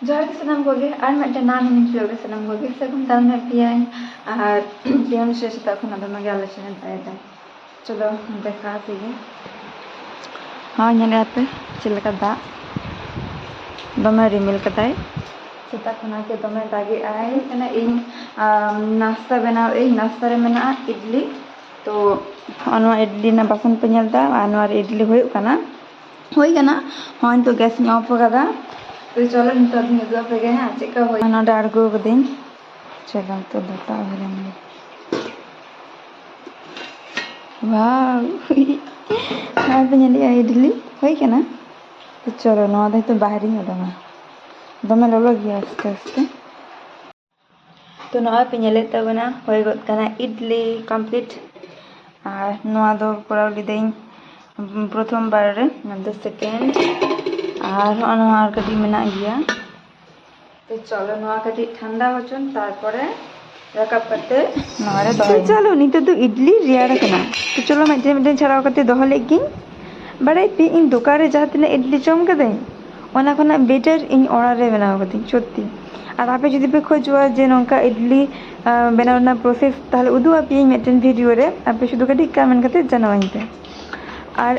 ᱡᱚᱦᱟᱨ ᱜᱮ ᱥᱟᱱᱟᱢ ᱠᱚᱜᱮ ᱟᱨ ᱢᱤᱫᱴᱮᱱ ᱱᱟᱣᱟ ᱵᱷᱤᱰᱤᱭᱳ ᱨᱮ ᱥᱟᱱᱟᱢ ᱠᱚᱜᱮ ᱥᱟᱹᱜᱩᱱ ᱫᱟᱨᱟᱢ ᱯᱮᱭᱟᱧ ᱟᱨ ᱯᱮᱭᱟᱧ ᱥᱮᱛᱟᱜ ᱠᱷᱚᱱ ᱫᱚᱢᱮ ᱜᱮ ᱟᱞᱳᱪᱚᱱᱟ ᱛᱟᱦᱮᱸ चलो देखा पे हाँ ñᱮᱞᱮ पे चल लेका दाग दमे रिमिल कदाय सेता खना के दमे दागे आय कना इन नाश्ता बनाओ ए नाश्ता रे मेना इडली तो अनवा इडली ना बासन पे ñelदा अनवा इडली होई कना हाँ तो गैस में ऑफ कदा तो चलो नितो दिन गो पे गए हैं चेका होई ना डारगो कदिन चलो तो दता भरम वाह हाँ पे ñeli इडली होई कना तो चलो ना दे तो बाहर ही उडमा दमे ललो गया आस्ते आस्ते तो ना पे ñele तबना होई गत कना इडली कंप्लीट और नोआ दो कोराव लिदेन प्रथम बार रे नंद सेकेंड और नोआ कटी मेना गया तो चलो नोआ कटी ठंडा होचन तारपरे रकाब करते नोरे दो चलो निते तो इडली रियाड़ कना तो चलो मैं छाड़ाव करते दोहो लेगिन बड़ाई पे इन दुकान रे जहाँ तिना इडली जम कदे ओना खना बेटर इन ओड़ा रे बनाव कदी सत्यि और आपे जदि पे खोजुआ जे नोंका इडली बनाव ना प्रोसेस ताहले उदु आपे मिदटेन भिडियो रे आपे शुधु कटी कमेंट करते जनावाइन पे और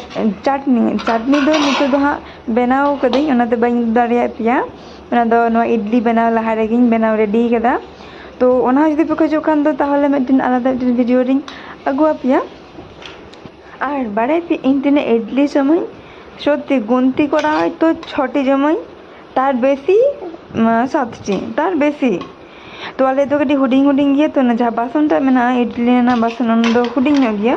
चटनी दो नितो दो हाँ बनाव कदी ओनाते बाइन दाड़िया पिया ओना दो नोआ इडली बनाव लहा रेगिन बनाव रेडी कदा तो ओना जदि पे खोजो खान दो ताहले मिदटेन आलादा मिदटेन भिडियो रिंग अगुआ पिया और बाड़ाई पे इन तिना इडली समय सत्यि गुनती करा है तो 6टी जमाई तार बेसी 7टी तार बेसी तो आले तो कटी हुडिंग हुडिंग गया तो ना जहाँ बासन टा मेना इडली ना बासन उन दो हुडिंग हो गया